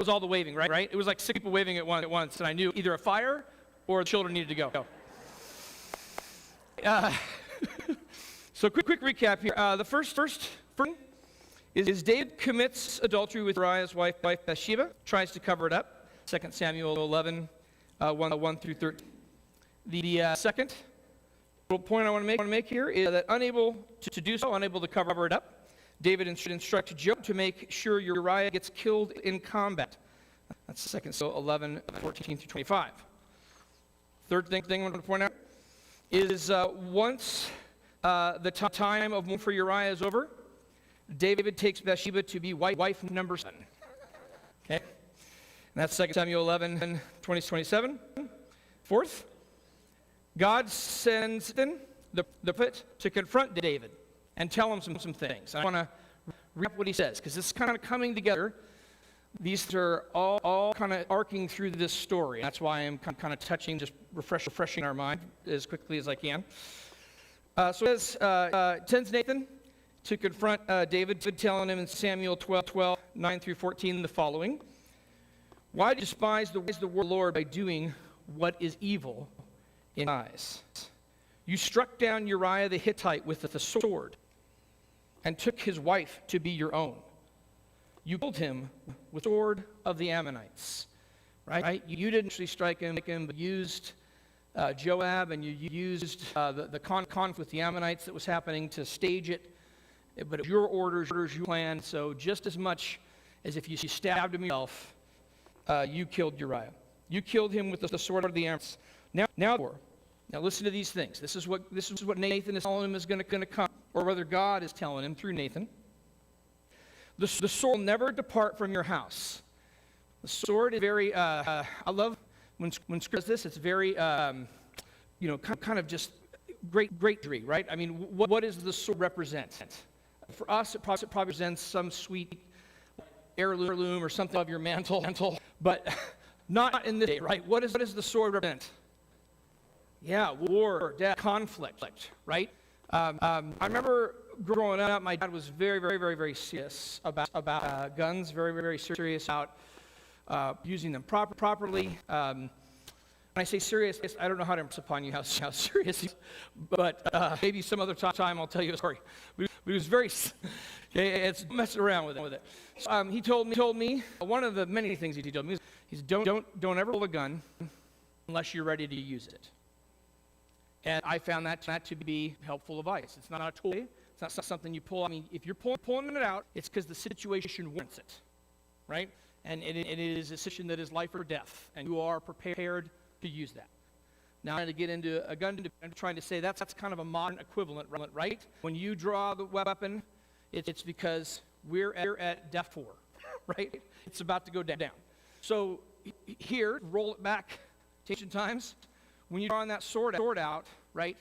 was all the waving, right? It was like 6 people waving at once, and I knew either a fire or the children needed to go. So quick recap here. The first is David commits adultery with Uriah's wife Bathsheba, tries to cover it up. 2 Samuel 11, 1 through 13. The second point I want to make here is that unable to do so, unable to cover it up, David instructed Joab to make sure Uriah gets killed in combat. That's 2 Samuel 11, 14 through 25. Third thing I want to point out is once the time of mourning for Uriah is over, David takes Bathsheba to be wife number 7. Okay? And that's 2 Samuel 11, 20 27. Fourth, God sends the prophet to confront David and tell him some things. I want to read what he says, because this is kind of coming together. These are all kind of arcing through this story. That's why I'm kind of touching, just refreshing our mind as quickly as I can. So it says, sends Nathan to confront David, telling him in Samuel 12, 9 through 14, the following. Why do you despise the Lord by doing what is evil in his eyes? You struck down Uriah the Hittite with the sword and took his wife to be your own. You killed him with the sword of the Ammonites. Right? You didn't actually strike him, but used Joab, and you used the conflict with the Ammonites that was happening to stage it. But it was your orders, you planned. So just as much as if you stabbed him yourself, you killed Uriah. You killed him with the sword of the Ammonites. Now listen to these things. This is what Nathan is telling him is going to come, or rather God is telling him through Nathan. The sword will never depart from your house. The sword is very. I love when Scripture does this. It's very, kind of just great imagery, right? I mean, what does the sword represent? For us, it probably represents some sweet heirloom or something of your mantle, but not in this day, right? What does the sword represent? Yeah, war, death, conflict, right? I remember growing up, my dad was very, very, very, very serious about guns, very, very serious about using them properly. When I say serious, I don't know how to impress upon you how serious he is, but maybe some other time I'll tell you a story. But he was very, it's messing around with it. So, he told me, one of the many things he told me is don't ever pull a gun unless you're ready to use it. And I found that to be helpful advice. It's not a toy. It's not something you pull. I mean, if you're pulling it out, it's because the situation warrants it, right? And it is a situation that is life or death, and you are prepared to use that. Now, to get into a gun, I'm trying to say that's kind of a modern equivalent, right? When you draw the weapon, it's because we're at death 4, right? It's about to go down. So here, roll it back to ancient times. When you're drawing that sword out, right?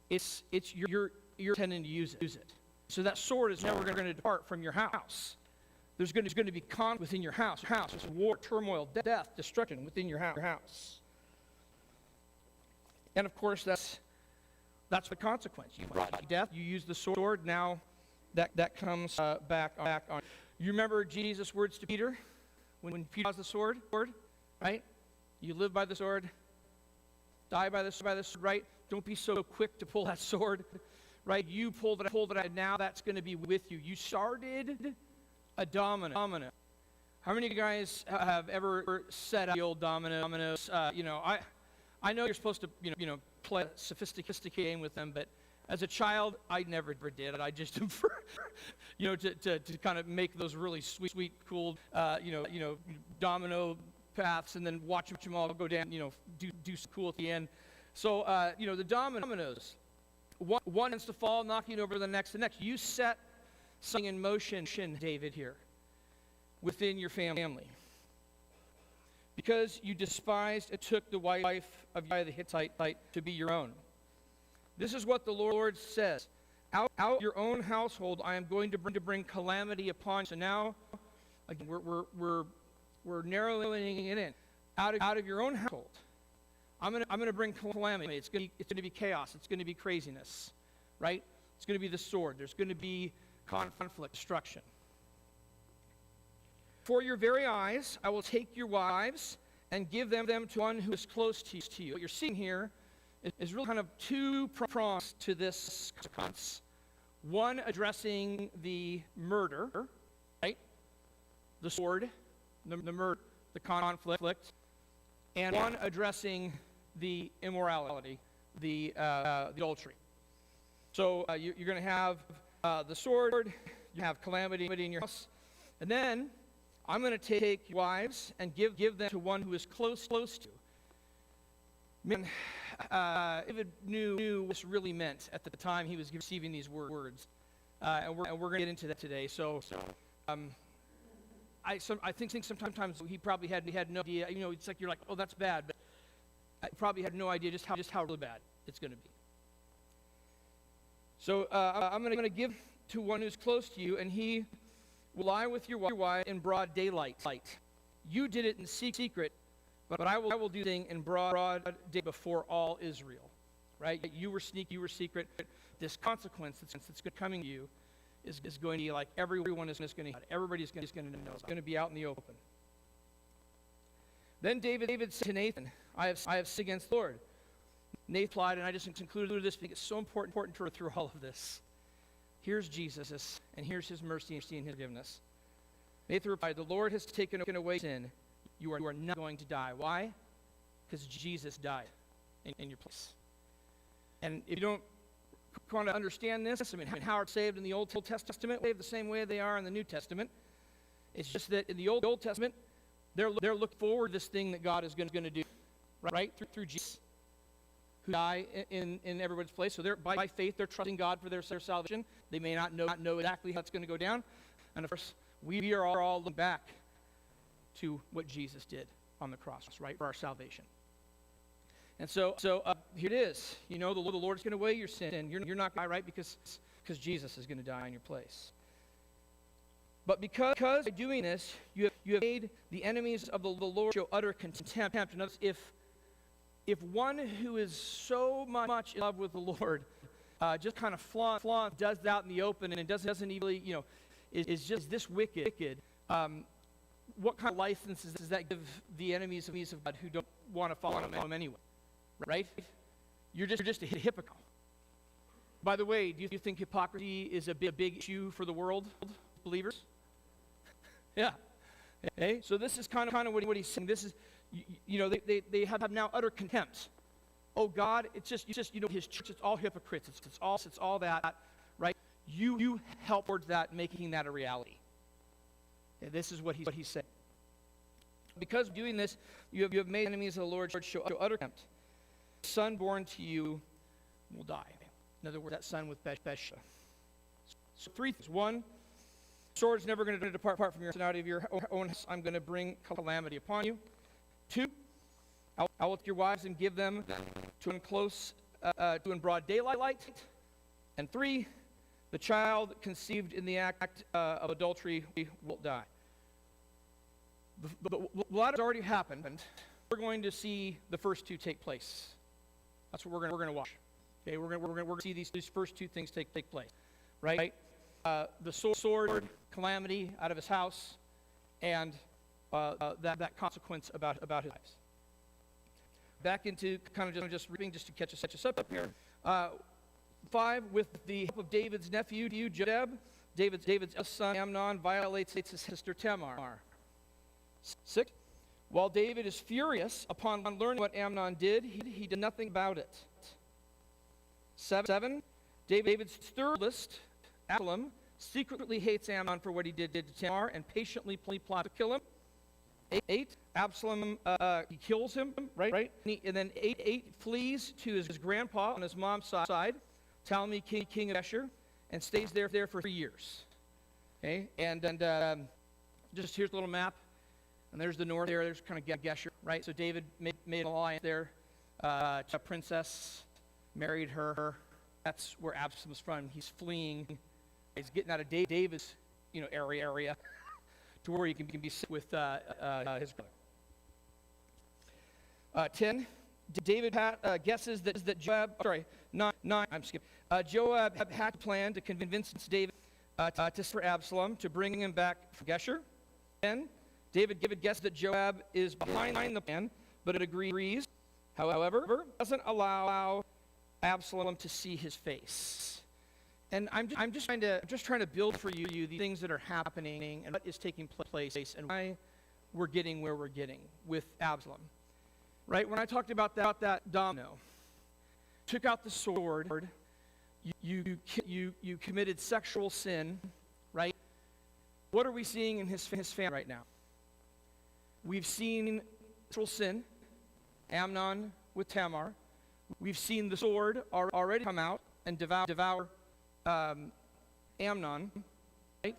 It's you're intending to use it. So that sword is never going to depart from your house. There's going to be conflict within your house. There's war, turmoil, death, destruction within your house. And of course, that's the consequence. You brought death. You use the sword. Now that comes back on. You remember Jesus' words to Peter when Peter has the sword, right? You live by the sword. Die by the sword, right? Don't be so quick to pull that sword, right? You pulled it out, and now that's going to be with you. You started a domino. How many of you guys have ever set up the old dominoes? I know you're supposed to, play a sophisticated game with them, but as a child, I never did. I just, to kind of make those really sweet, cool, domino paths, and then watch them all go down, do some cool at the end. So, the dominoes, one tends to fall, knocking over the next. You set something in motion, David, here, within your family. Because you despised and took the wife of Uriah the Hittite to be your own. This is what the Lord says. Out your own household, I am going to bring calamity upon you. So now, again, we're narrowing it in. Out of your own household, I'm gonna bring calamity. It's gonna be chaos. It's gonna be craziness, right? It's gonna be the sword. There's gonna be conflict, destruction. For your very eyes, I will take your wives and give them to one who is close to you. What you're seeing here is really kind of two prongs to this consequence. One addressing the murder, right? The sword, the murder, the conflict, and one addressing the immorality, the adultery. So you're going to have the sword, you have calamity in your house, and then I'm going to take your wives and give them to one who is close to you. Man, David knew what this really meant at the time he was receiving these words, and we're going to get into that today. So I think sometimes he probably had no idea. You know, it's like you're like, oh, that's bad, but I probably had no idea just how really bad it's going to be. So I'm going to give to one who's close to you, and he will lie with your wife in broad daylight. You did it in secret, but I will do the thing in broad day before all Israel. Right? You were sneaky, you were secret. This consequence that's coming to you is going to be like everyone is going to, everybody's going to know. It's going to be out in the open. Then David said to Nathan, I have sinned against the Lord. Nathan replied, and I just included this because it's so important to through all of this. Here's Jesus, and here's his mercy and his forgiveness. Nathan replied, the Lord has taken away sin. You are not going to die. Why? Because Jesus died in your place. And if you don't want to understand this, I mean, how are saved in the Old Testament? The same way they are in the New Testament. It's just that in the Old Testament, they're looking forward to this thing that God is going to do, right? Through Jesus, who died in everybody's place. So by faith, they're trusting God for their salvation. They may not know exactly how it's going to go down. And of course, we are all looking back to what Jesus did on the cross, right, for our salvation. And so here it is. You know, the Lord is going to weigh your sin. You're not going to die, right, because Jesus is going to die in your place. But because by doing this, you have made the enemies of the Lord show utter contempt. In other words, if one who is so much in love with the Lord just kind of flaunt, does that out in the open, and doesn't even, you know, is just this wicked, what kind of licenses does that give the enemies of God who don't want to follow him anyway? Right? You're just a hypocrite. By the way, do you think hypocrisy is a big issue for the world, believers? Yeah. Okay. So this is kind of what he's saying. This is, you know, they have now utter contempt. Oh God, it's just you know, his church. It's all hypocrites. It's all that, right? You help towards that, making that a reality. Okay, this is what he's saying. Because of doing this, you have made enemies of the Lord show utter contempt. Son born to you will die. In other words, that son with Bathsheba. So three things. One, sword's never going to depart from your son, out of your own house. I'm going to bring calamity upon you. Two, I will take your wives and give them to in broad daylight. And three, the child conceived in the act of adultery will die. The latter has already happened, and we're going to see the first two take place. That's what we're going to watch. Okay, we're going to see these first two things take place, right? The sword, calamity out of his house, and that consequence about his lives. Back into kind of just reading, just to catch us up here. 5, with the help of David's nephew, Joab, David's son Amnon violates his sister Tamar. 6, while David is furious upon learning what Amnon did, he did nothing about it. 7, David's third list, Absalom, secretly hates Amnon for what he did to Tamar and patiently plots to kill him. 8, Absalom, he kills him, right? And then 8 flees to his grandpa on his mom's side, Talmi, king of Asher, and stays there for 3 years. Okay, and just here's a little map, and there's the north there. There's kind of Gesher, right? So David made an alliance there. A princess, married her. That's where Absalom's from. He's fleeing. He's getting out of David's, area to where he can be with his brother. 10. David guesses that Joab. Sorry, 9. I'm skipping. Joab had a plan to convince David to for Absalom to bring him back from Gesher. 10. David guesses that Joab is behind the plan, but it agrees. However, doesn't allow Absalom to see his face. And I'm just trying to build for you the things that are happening and what is taking place and why we're getting where we're getting with Absalom. Right? When I talked about that domino, took out the sword, you committed sexual sin, right? What are we seeing in his family right now? We've seen sexual sin, Amnon with Tamar. We've seen the sword already come out and devour Amnon, right?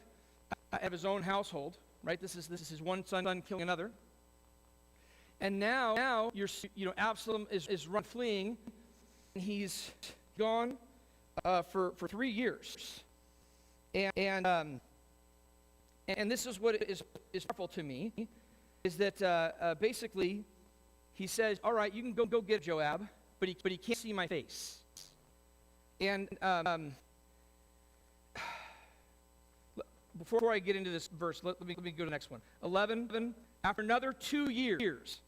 Of his own household, right? This is one son killing another. And now Absalom is fleeing, and he's gone for 3 years. And this is what is powerful to me, is that basically he says, all right, you can go get Joab, but he can't see my face. And before I get into this verse, let me go to the next one. 11, after another 2 years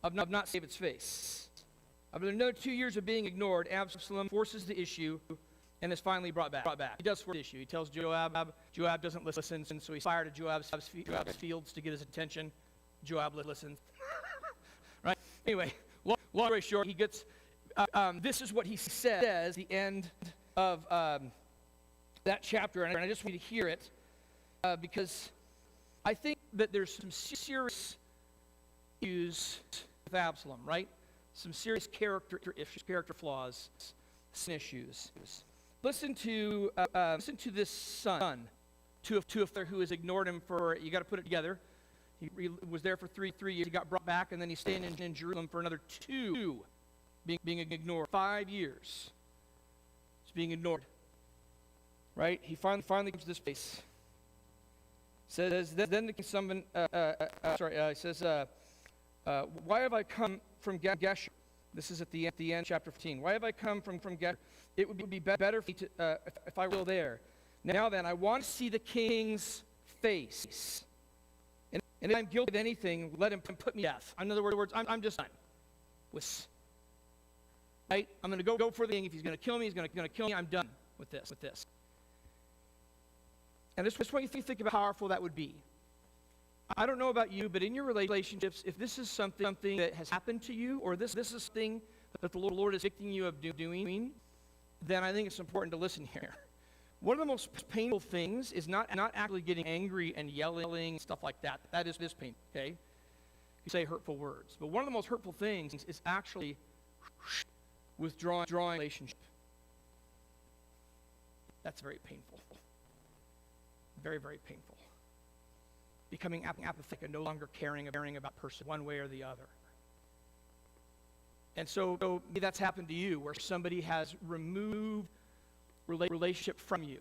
of not seeing its face, after another 2 years of being ignored, Absalom forces the issue and is finally brought back. He does force the issue. He tells Joab. Joab doesn't listen, so he's fired at Joab's fields to get his attention. Joab listens. Right? Anyway, long story short, he gets, this is what he says at the end of that chapter, and I just want you to hear it, because I think that there's some serious issues with Absalom, right? Some serious character issues, character flaws, sin issues. Listen to this son, to a father who has ignored him for, you got to put it together. He was there for three years. He got brought back, and then he's staying in Jerusalem for another 2, being ignored. 5 years. He's being ignored. Right? He finally comes to this place. Says, then the king he says, why have I come from Geshur? This is at the end, chapter 15. Why have I come from Geshur? It would be better for me if I were still there. Now then, I want to see the king's face. And if I'm guilty of anything, let him put me to death. In other words, I'm just done with. Right? I'm going to go for the king. If he's going to kill me, he's going to kill me. I'm done with this. And this is what you think about how powerful that would be. I don't know about you, but in your relationships, if this is something that has happened to you, or this is something that the Lord is convicting you of doing, then I think it's important to listen here. One of the most painful things is not actually getting angry and yelling and stuff like that. That is painful, okay? You say hurtful words. But one of the most hurtful things is actually withdrawing relationship. That's very painful. Very, very painful. Becoming apathetic and no longer caring about person one way or the other. And so maybe that's happened to you, where somebody has removed relationship from you.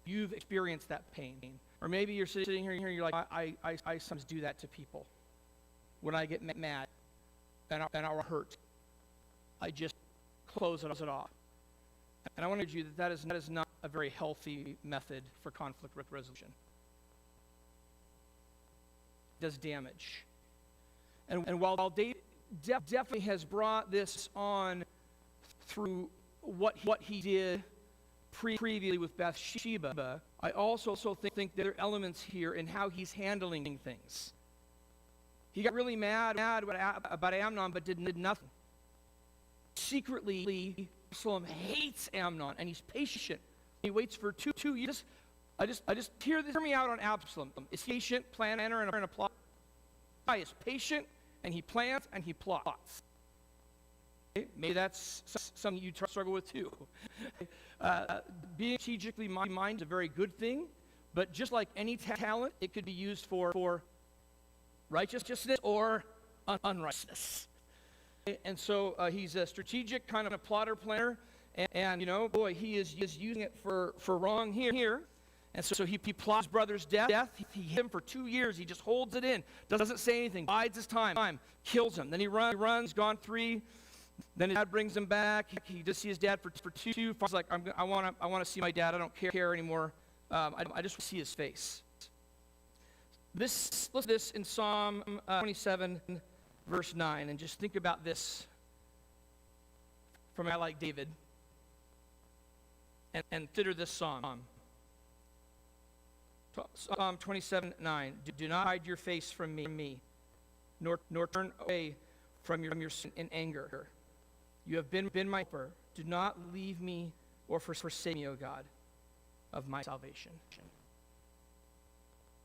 You've experienced that pain. Or maybe you're sitting here and you're like, I sometimes do that to people. When I get mad and I'm hurt, I just close it off. And I want to urge you that is not a very healthy method for conflict resolution. It does damage. And while David definitely has brought this on through what he did previously with Bathsheba, I also think there are elements here in how he's handling things. He got really mad about Amnon, but did nothing. Secretly, Absalom hates Amnon, and he's patient. He waits for two years. I just hear me out on Absalom. Is he patient, planner, and a plot? Guy is patient, and he plans and he plots. Okay? Maybe that's something you struggle with too. Being strategically minded is a very good thing, but just like any talent, it could be used for righteousness or unrighteousness. Okay? And so he's a strategic kind of a plotter planner, and he is using it for wrong here. And so he plots his brother's death. He hit him for 2 years. He just holds it in, doesn't say anything, bides his time, kills him. Then he runs, gone 3. Then his dad brings him back. He just sees his dad for 2. He's like, I want to see my dad. I don't care anymore. I just want to see his face. Listen to this in Psalm 27, verse 9, and just think about this from a guy like David, and consider this psalm. Psalm 27, 9. Do not hide your face from me, nor turn away from your sin in anger. You have been my helper. Do not leave me or forsake me, O God, of my salvation.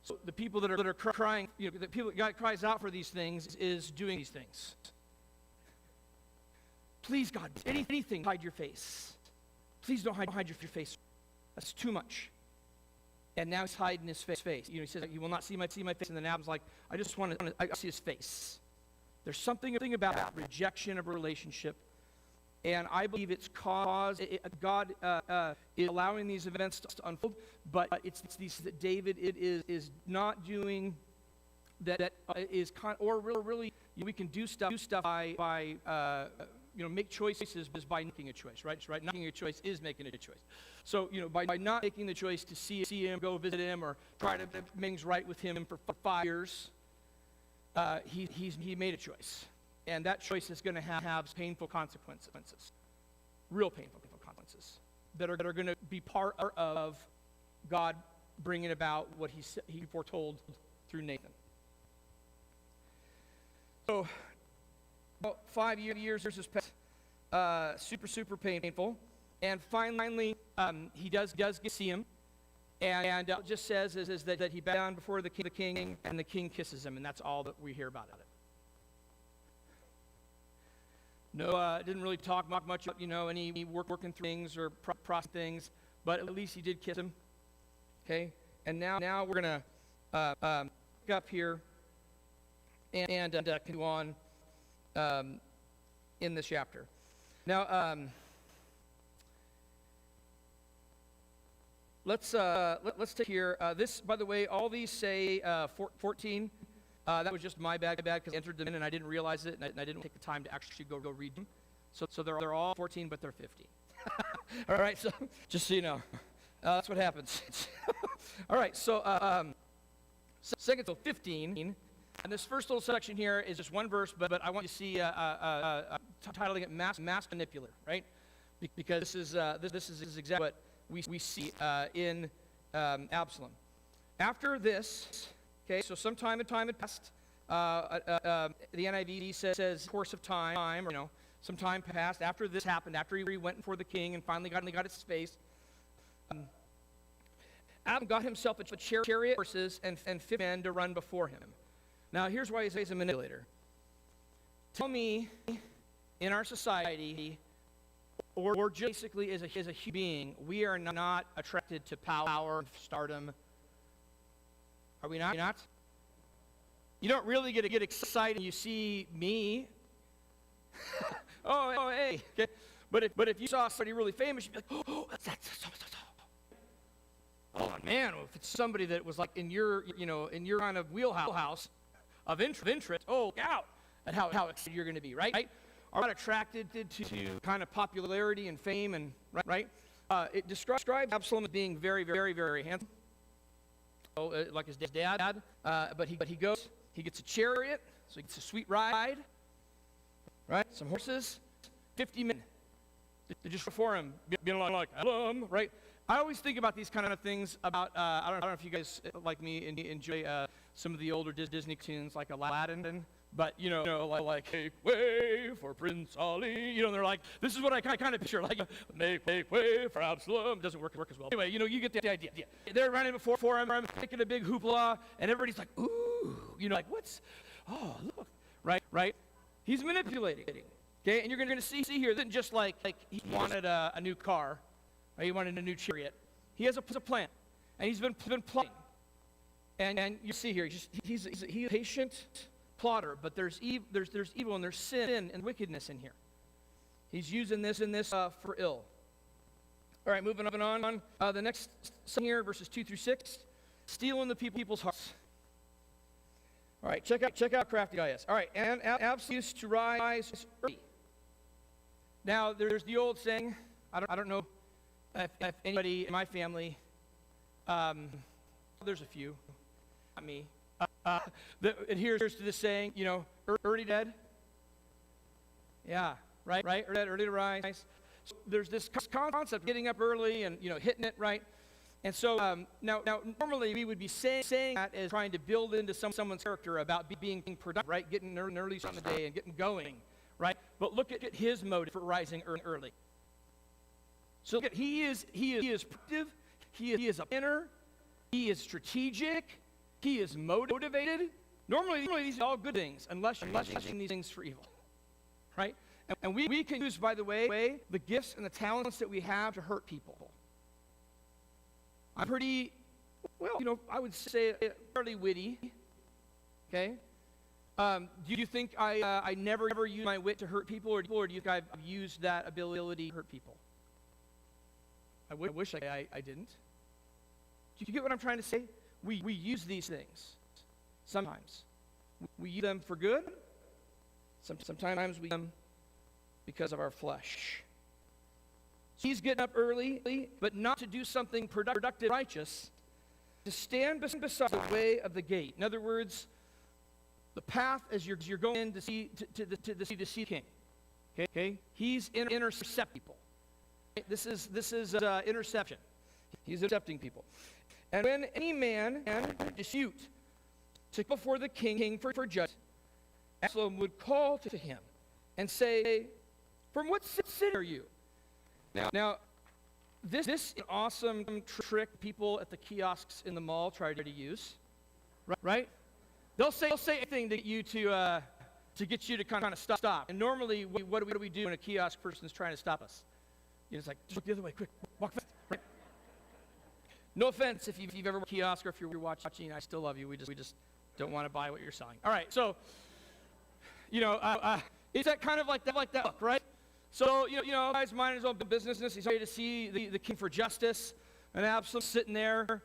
So the people that are crying, the people God cries out for these things is doing these things. Please, God, anything, hide your face. Please don't hide your face. That's too much. And now he's hiding his face. He says, "You will not see my face." And then Adam's like, "I just want to see his face." There's something about rejection of a relationship, and I believe it's God is allowing these events to unfold. But it's these that David is not doing that is or really we can do stuff by make choices by making a choice, right? Not making a choice is making a choice. So, by not making the choice to see him, go visit him, or try to make things right with him for 5 years, he made a choice. And that choice is going to have painful consequences, real painful consequences, that are going to be part of God bringing about what he foretold through Nathan. So, about 5 years has passed, super painful, and finally he does get to see him, and it just says is that he bows down before the king, and the king kisses him, and that's all that we hear about it. No, didn't really talk much about any working through things or process things, but at least he did kiss him. Okay, and now we're gonna pick up here and continue on. In this chapter. Now, let's take here. This, by the way, all these say 14. That was just my bad because I entered them in and I didn't realize it, and I didn't take the time to actually go read them. So they're all 14, but they're 50. All right, so just so you know, that's what happens. All right, so 2 15. And this first little section here is just one verse, but I want you to see titling it "Mass Manipulator," right? Because this is exactly what we see in Absalom. After this, okay, so some time had passed. The NIV says course of time, or some time passed. After this happened, after he went before the king and finally got his face, Absalom got himself a chariot, horses, and 50 men to run before him. Now, here's why he's a manipulator. Tell me, in our society, or just basically as a human being, we are not attracted to power and stardom. Are we not? You don't really get excited when you see me. oh, hey. Okay. But if you saw somebody really famous, you'd be like, oh, that's so. Oh man, if it's somebody that was like in your kind of wheelhouse of interest, look out at how excited you're going to be, right? Are not attracted to kind of popularity and fame, and right? It describes Absalom as being very, very, very handsome, like his dad. But he goes, he gets a chariot, so he gets a sweet ride, right? Some horses, 50 men. They're just before him, being like Absalom, right? I always think about these kind of things about, I don't know if you guys, like me, enjoy some of the older Disney tunes like Aladdin, but, like, make way for Prince Ali, and they're like, this is what I kind of picture, like, make way for Absalom. Doesn't work as well. Anyway, you get the idea. They're running before him, making a big hoopla, and everybody's like, ooh, like, look, right? He's manipulating, okay? And you're going to see here, it isn't just like he wanted a new car, or he wanted a new chariot. He has a plan, and he's been plotting. And you see here, he's a patient plotter, but there's evil and there's sin and wickedness in here. He's using this for ill. All right, moving on. The next section here, verses 2 through 6, stealing the people's hearts. All right, check out how crafty guy is. All right, and Absalom used to rise early. Now, there's the old saying, I don't know if anybody in my family, there's a few, not me, That adheres to this saying, early dead. Yeah, right, early dead, early to rise. So there's this concept of getting up early and, hitting it, right? And so now normally we would be saying that as trying to build into someone's character about being productive, right? Getting an early start in the day and getting going, right? But look at his motive for rising early. So look at, he is productive, he is a planner, he is strategic, he is motivated. Normally these are all good things, unless you're using these things for evil, right? And we can use, by the way, the gifts and the talents that we have to hurt people. I'm pretty, I would say fairly witty, okay? Do you think I never use my wit to hurt people, or do you think I've used that ability to hurt people? I wish I didn't. Do you get what I'm trying to say? We use these things sometimes. We use them for good. Sometimes we use them because of our flesh. He's getting up early, but not to do something productive, righteous, to stand beside the way of the gate. In other words, the path as you're going in to see the king. Okay? He's intercepting people. This is interception. He's intercepting people. And when any man dispute to go before the king for judgment, Absalom would call to him and say, "From what city are you?" Now, this is an awesome trick people at the kiosks in the mall try to use, right? They'll say anything to you to get you to kind of stop. And normally, what do we do when a kiosk person is trying to stop us? It's like, just look the other way, quick, walk fast, right? No offense if you've ever worked a kiosk or if you're watching, I still love you. We just don't want to buy what you're selling. All right, so, it's that kind of like that look, right? So, guy's minding his own business. He's ready to see the king for justice. And Absalom sitting there,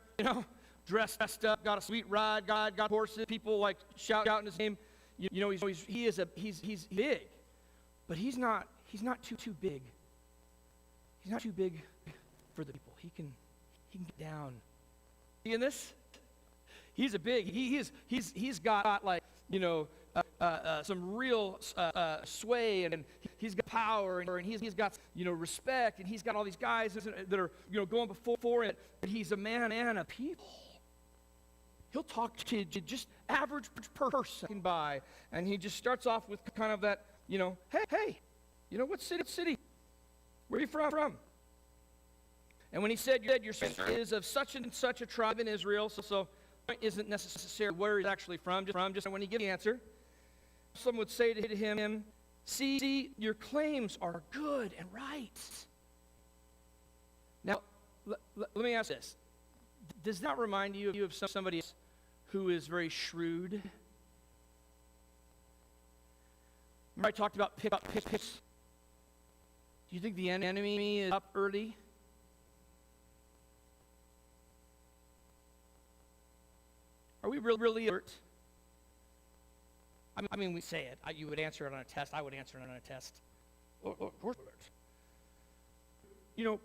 dressed up, got a sweet ride, got horses, people like shouting his name. He's big, but he's not too big. He's not too big for the people. He can get down. See in this? He's he's got like, some real sway, and he's got power, and he's got respect, and he's got all these guys that are going before it. But he's a man of people. He'll talk to just average person by, and he just starts off with kind of that, hey, what city? Where are you from? And when he said, your sister is of such and such a tribe in Israel, so isn't necessarily where he's actually from, just when he gives the answer, someone would say to him, see, your claims are good and right. Now, let me ask this. Does that remind you of somebody who is very shrewd? Remember I talked about picks? Do you think the enemy is up early? Are we really alert? I mean, we say it. You would answer it on a test. I would answer it on a test. Of course alert.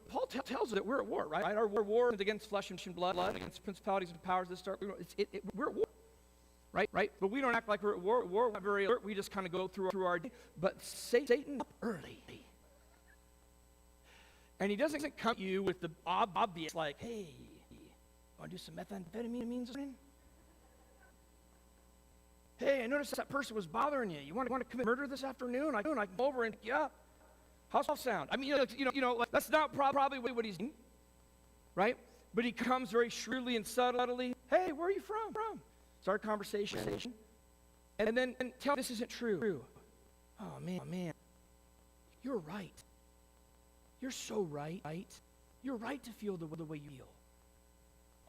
Paul tells us that we're at war, right? Our war is against flesh and blood, against principalities and powers that start. We're at war, right? But we don't act like we're at war. We're not very alert. We just kind of go through our day. But Satan up early. And he doesn't come to you with the obvious, like, hey, want to do some methamphetamines? Hey, I noticed that person was bothering you. You want to commit murder this afternoon? I can go over and pick you up. How's that sound? I mean, like, that's not probably what he's doing, right? But he comes very shrewdly and subtly. Hey, where are you from? Start a conversation. And then tell me this isn't true. Oh, man. You're right. You're so right. You're right to feel the way you feel.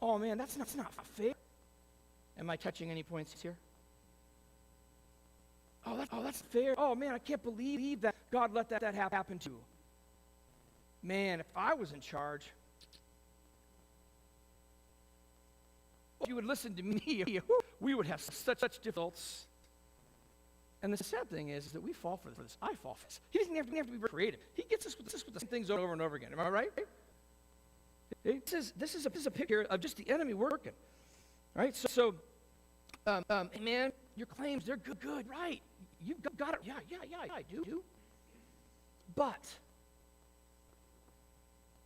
Oh, man, that's not fair. Am I touching any points here? Oh, that's fair. Oh, man, I can't believe that God let that happen to you. Man, if I was in charge, if you would listen to me, we would have such difficulties. And the sad thing is that we fall for this. I fall for this. He doesn't have to be very creative. He gets us with the same things over and over again. Am I right? This is a picture of just the enemy working. Right? So Hey man, your claims, they're good, right? You've got it. Yeah, I do. But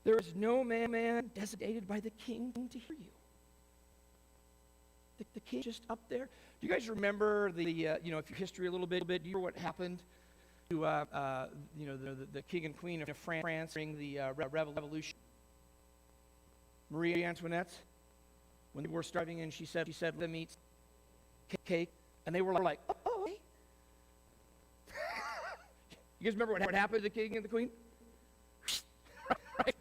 there is no man designated by the king to hear you. The king just up there. Do you guys remember if your history a little bit, do you remember what happened to, the king and queen of France during the Revolution? Marie Antoinette, when they were starving, and she said, let them eat cake, and they were like, oh, hey. You guys remember what happened to the king and the queen? Right?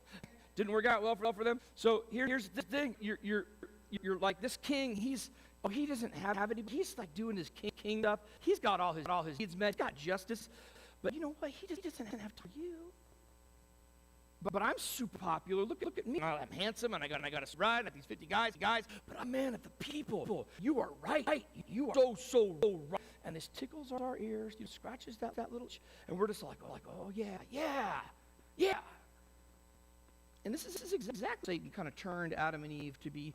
Didn't work out well for them. So here's the thing: you're like this king. He doesn't have any. He's like doing his king stuff. He's got all his needs met. He's got justice, but you know what? He doesn't have to you. But I'm super popular. Look at me. I'm handsome, and I got a ride. I got these 50 guys. But I'm man of the people. You are right. You are so right. And this tickles our ears. Scratches that little, and we're just like, oh yeah. And this is exactly Satan kind of turned Adam and Eve to be,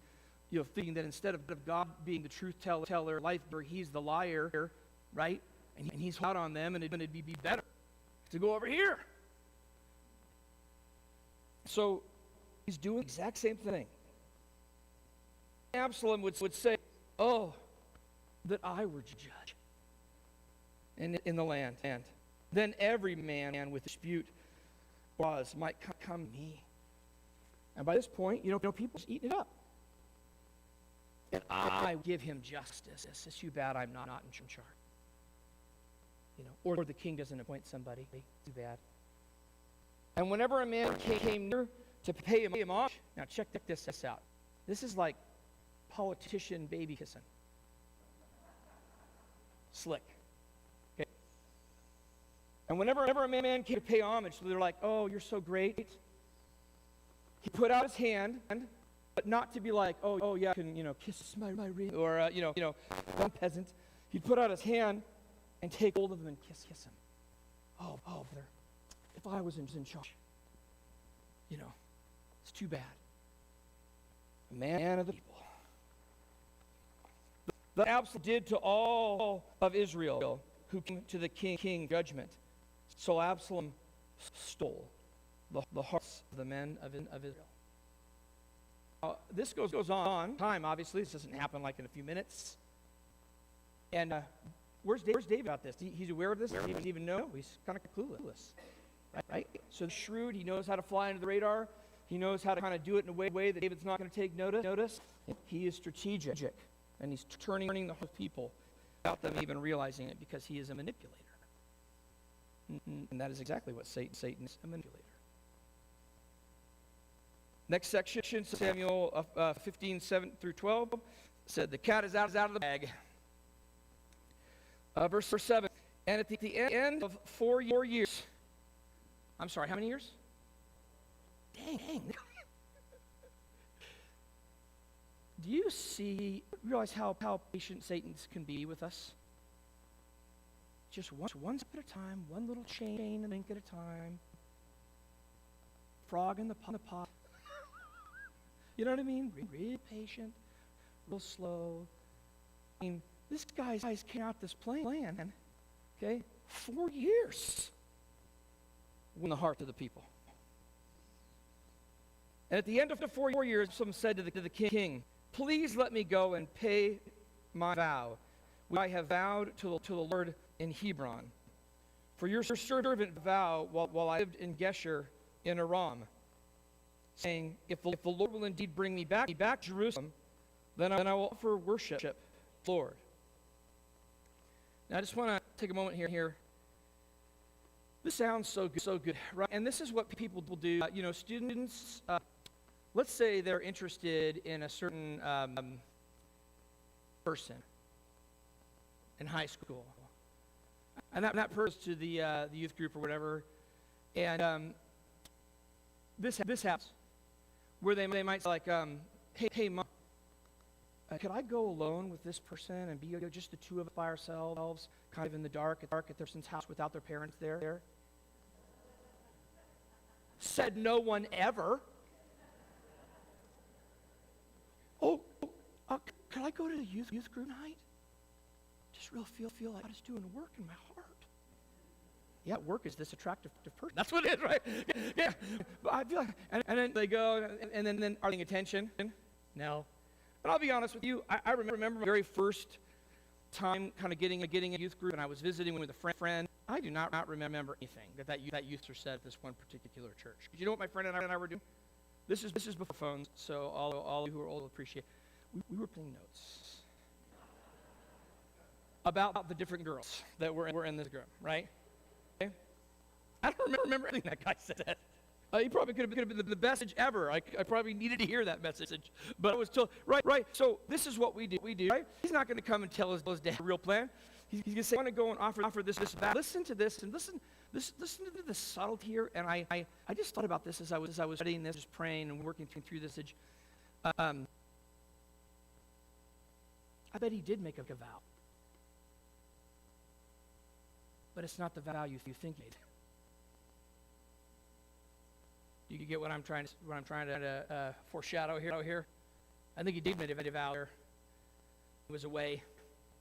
thinking that instead of God being the truth teller, life giver, he's the liar, right? And he's out on them, and it'd be better to go over here. So he's doing the exact same thing. Absalom would say, oh, that I were judge in the land. And then every man with dispute might come to me. And by this point, people are eating it up. And I give him justice. It's too bad I'm not in charge. Or the king doesn't appoint somebody. Too bad. And whenever a man came near to pay him off, now check this out. This is like politician baby kissing. Slick. Okay. And whenever a man came to pay homage, they're like, oh, you're so great. He put out his hand, but not to be like, oh yeah, you can, kiss my ring, or, one peasant. He'd put out his hand and take hold of him and kiss him. Oh, brother. If I was in charge, it's too bad. A man of the people. The Absalom did to all of Israel who came to the king judgment. So Absalom stole the hearts of the men of Israel. Now, this goes on time, obviously. This doesn't happen like in a few minutes. And where's David about this? He's aware of this? He doesn't even know? He's kind of clueless. Right? So shrewd, he knows how to fly under the radar. He knows how to kind of do it in a way that David's not going to take notice. He is strategic, and he's turning the whole people without them even realizing it, because he is a manipulator. And that is exactly what Satan is, a manipulator. Next section, Samuel 15, 7 through 12, said the cat is out of the bag. Verse 7, and at the end of 4 years, I'm sorry, how many years? Dang. Do you realize how patient Satan can be with us? Just one step at a time, one little chain and link at a time. Frog in the pot. You know what I mean? Real patient, real slow. I mean, this guy's came out this plan, okay? 4 years. Win the heart of the people. And at the end of the 4 years, someone said to the king, please let me go and pay my vow, which I have vowed to the Lord in Hebron. For your servant vow while I lived in Geshur in Aram, saying, if the Lord will indeed bring me back to Jerusalem, then I will offer worship to the Lord. Now I just want to take a moment here. This sounds so good, right? And this is what people will do. Students, let's say they're interested in a certain person in high school. And that person to the youth group or whatever. And this happens where they might say, like, hey, Mom, could I go alone with this person and be just the two of us by ourselves, kind of in the dark at their person's house without their parents there? Said no one ever. Could I go to the youth group night? just really feel like God is doing work in my heart. Yeah, work is this attractive person. That's what it is, right? Yeah. But I feel like, and then they go, and then are they paying attention? No. But I'll be honest with you, I remember my very first time kind of getting a youth group, and I was visiting with a friend. I do not remember anything that youth said at this one particular church. You know what my friend and I were doing? This is before phones, so all you who are old will appreciate. We were playing notes about the different girls that were in this group, right? Okay? I don't remember everything that guy said. He probably could have been the best message ever. I probably needed to hear that message. But I was told, right. So this is what we do, right? He's not going to come and tell his dad a real plan. He's going to say, I want to go and offer this back. Listen to this, and listen to the subtlety here. And I just thought about this as I was studying this, just praying and working through this. I bet he did make a vow. But it's not the vow you think he made. Do you get what I'm trying to foreshadow here? I think he did make a vow. He was away,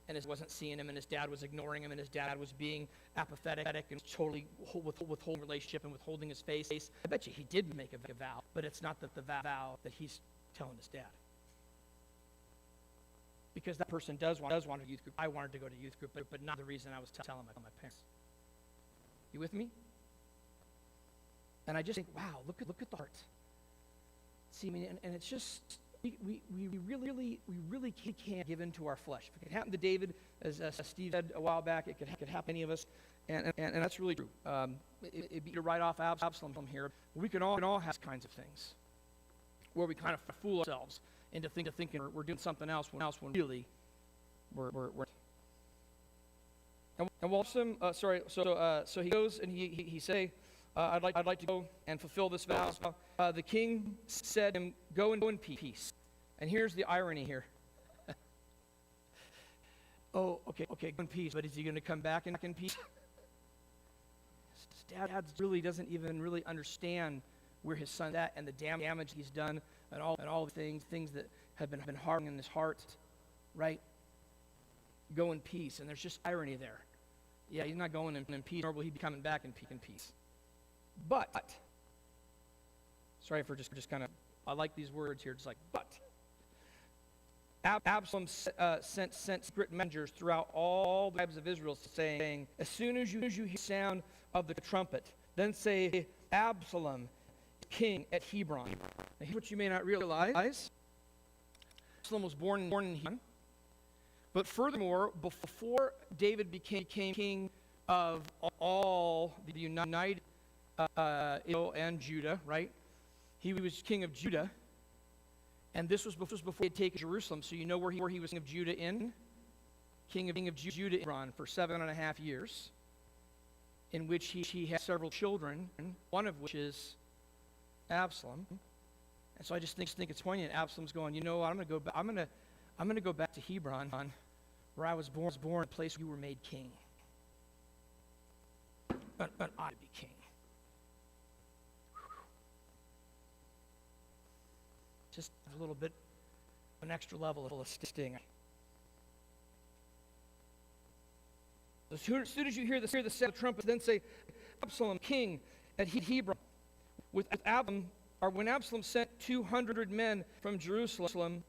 and he wasn't seeing him, and his dad was ignoring him, and his dad was being apathetic and totally withholding relationship and withholding his face. I bet you he did make a vow, but it's not the vow that he's telling his dad. Because that person does want a youth group. I wanted to go to youth group, but not the reason I was telling my parents. You with me? And I just think, wow, look at the heart. See, I mean, and it's just we really can't give in to our flesh. If it could happen to David, as Steve said a while back, it could happen to any of us, and that's really true. It'd be to write off Absalom here. We can all have kinds of things where we kind of fool ourselves into thinking we're doing something else when really we're. And Walsham, so he goes and he say, I'd like to go and fulfill this vow. The king said to him, go in peace. And here's the irony here. Oh, okay, go in peace, but is he going to come back in peace? His dad really doesn't even really understand where his son's at and the damage he's done and all the things that have been harming in his heart, right? Go in peace, and there's just irony there. Yeah, he's not going in peace, nor will he be coming back in peace. But, sorry for just kind of, I like these words here, just like, but. Absalom sent secret messengers throughout all the tribes of Israel saying, as soon as you hear the sound of the trumpet, then say, Absalom, king at Hebron. Now here's what you may not realize. Absalom was born in Hebron. But furthermore, before David became king of all the united Israel and Judah, right? He was king of Judah. And this was before he had taken Jerusalem. So you know where he was king of Judah in? King of Judah in Hebron for 7.5 years, in which he had several children, one of which is Absalom. And so I just think it's poignant. Absalom's going, you know what, I'm going to go back to Hebron, where I was born, a place where you were made king. But I to be king. Just a little bit, an extra level of sting. As soon as you hear the sound of the trumpet, then say, Absalom, king at Hebron. When Absalom sent 200 men from Jerusalem,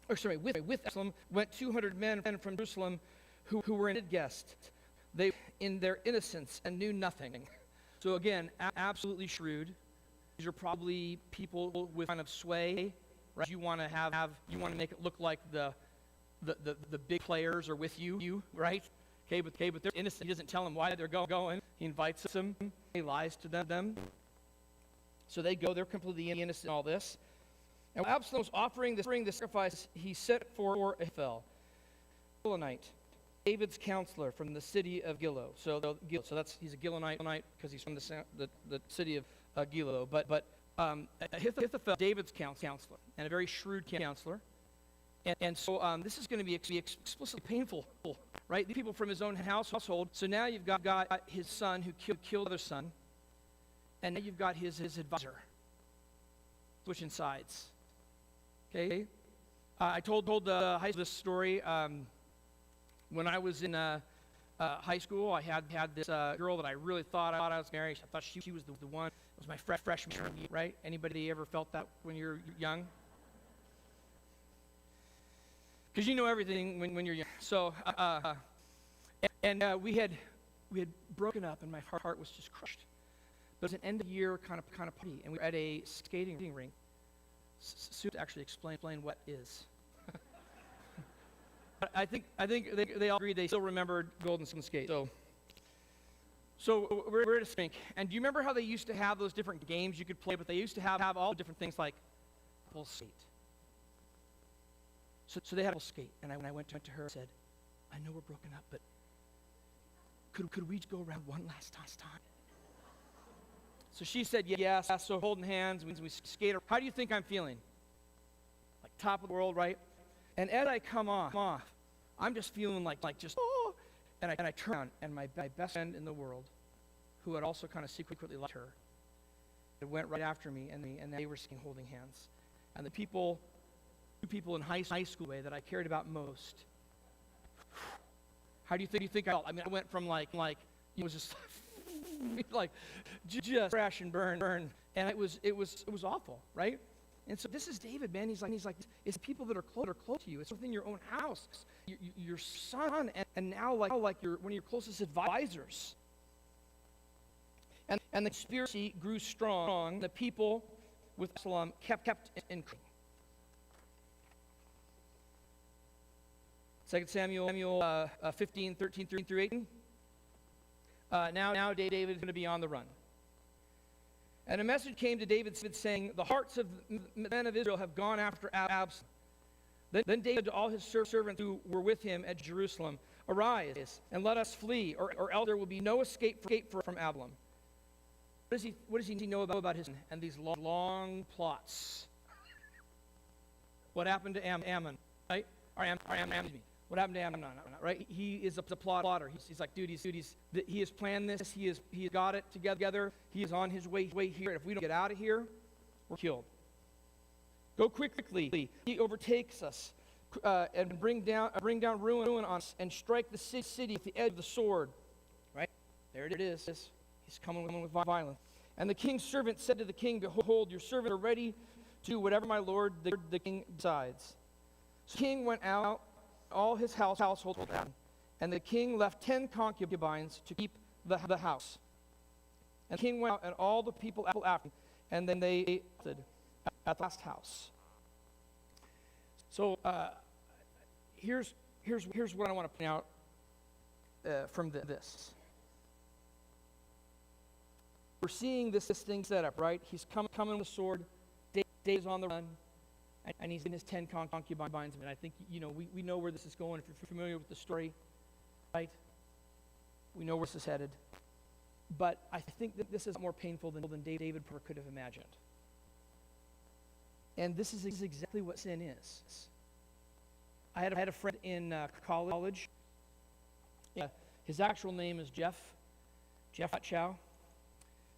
with Absalom went 200 men from Jerusalem who were invited guests. They, in their innocence, and knew nothing. So again, absolutely shrewd. These are probably people with kind of sway, right? You want to make it look like the big players are with you, right? Okay, but they're innocent. He doesn't tell them why they're going. He invites them. He lies to them. So they go. They're completely innocent in all this. And when Absalom was offering the sacrifice, he sent for Ahithophel, Gilonite, David's counselor from the city of Gilo. So he's a Gilonite because he's from the city of Gilo. But Ahithophel, David's counselor, and a very shrewd counselor. And so this is going to be explicitly painful, right? The people from his own household. So now you've got his son who killed the other son, and now you've got his advisor switching sides. Okay? I told high school this story. I was in the 7th grade, and I was When I was in high school, I had this girl that I really thought I was married. I thought she was the one. It was my freshman year, right? Anybody ever felt that when you're young? Because you know everything when you're young. So, we had broken up, and my heart was just crushed. But it was an end of year kind of party, and we were at a skating rink. Sue actually explain what is. I think they all agreed they still remembered Golden Skate. So we're at a rink, and do you remember how they used to have those different games you could play? But they used to have all different things like full skate. So they had a full skate, and I went to her and said, "I know we're broken up, but could we go around one last time?" So she said yes. So holding hands, we skate. How do you think I'm feeling? Like top of the world, right? And as I come off, I'm just feeling like just, oh, and I turn around, and my best friend in the world, who had also kind of secretly liked her, it went right after me, and they were holding hands. And the two people in high school way that I cared about most. How do you think I felt? I mean, I went from like it was just like just crash and burn, and it was awful, right? And so this is David, man. He's like, it's people that are close to you. It's within your own house, your son, and now like one of your closest advisors. And the conspiracy grew strong. The people with Absalom kept increasing. 2 Samuel 15, 13 through 18. Now David is going to be on the run. And a message came to David saying, "The hearts of the men of Israel have gone after Absalom." Then David to all his servants who were with him at Jerusalem, "Arise, and let us flee, or else there will be no escape from Absalom." What does he know about his and these long plots? What happened to Ammon, right? Or Ammon. What happened to Ammon? Right? He is a plotter. He's like, dude, he has planned this. He has got it together. He is on his way here. If we don't get out of here, we're killed. Go quickly. He overtakes us and bring down ruin on us and strike the city with the edge of the sword. Right? There it is. He's coming with violence. And the king's servant said to the king, "Behold, your servants are ready to do whatever my lord the king decides." So the king went out, all his household, and the king left 10 concubines to keep the house. And the king went out, and all the people after him, and then they stood at the last house. So here's what I want to point out from this. We're seeing this thing set up, right? He's coming with a sword. David's on the run. And he's in his 10 concubines. And I think, we know where this is going. If you're familiar with the story, right? We know where this is headed. But I think that this is more painful than David could have imagined. And this is exactly what sin is. I had a friend in college. His actual name is Jeff Chow.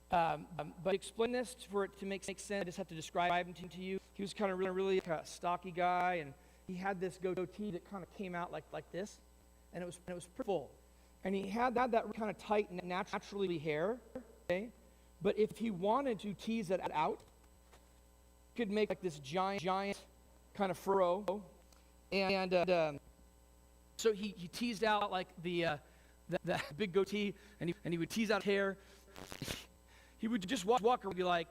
But explain this for it to make sense. I just have to describe him to you. He was kind of really a stocky guy, and he had this goatee that kind of came out like this, and it was pretty full. And he had that kind of tight, naturally hair. Okay, but if he wanted to tease it out, he could make like this giant kind of furrow, and so he teased out like the big goatee, and he would tease out hair. He would just walk around and be like,